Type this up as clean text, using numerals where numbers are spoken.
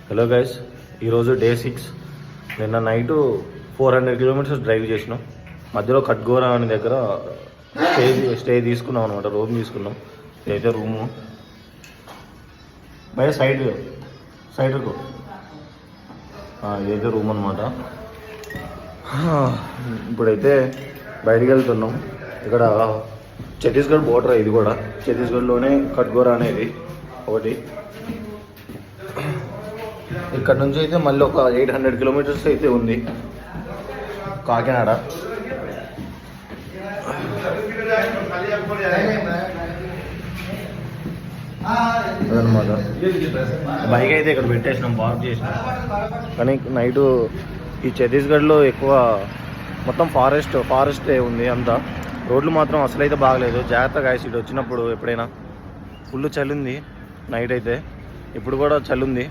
Hello guys, ఈరోజు day 6. నిన్న night 400 kilometres drive చేసినాం. మధ్యలో కట్గోరా అనే దగ్గర స్టే తీసుకున్నాం అనమాట. రూమ్ తీసుకున్నాం. ఇదైతే రూము. బయట సైడ్కు ఇదైతే రూమ్ అనమాట. ఇప్పుడైతే బయటికి వెళ్తున్నాం. ఇక్కడ ఛత్తీస్గఢ్ బోర్డర్. ఇది కూడా ఛత్తీస్గఢ్లోనే కట్గోరా అనేది ఒకటి. ఇక్కడ నుంచి అయితే మళ్ళీ ఒక 800 కిలోమీటర్స్ అయితే ఉంది కాకినాడ. అదనమాట. బైక్ అయితే ఇక్కడ పెట్టేసినాం, పార్క్ చేసినాం. కానీ నైటు ఈ ఛత్తీస్గఢ్లో ఎక్కువ మొత్తం ఫారెస్టే ఉంది అంతా. రోడ్లు మాత్రం అసలైతే బాగలేదు. జాగ్రత్తగా ఇటు వచ్చినప్పుడు ఎప్పుడైనా ఫుల్ చలి ఉంది నైట్ అయితే. ఇప్పుడు కూడా చలి ఉంది.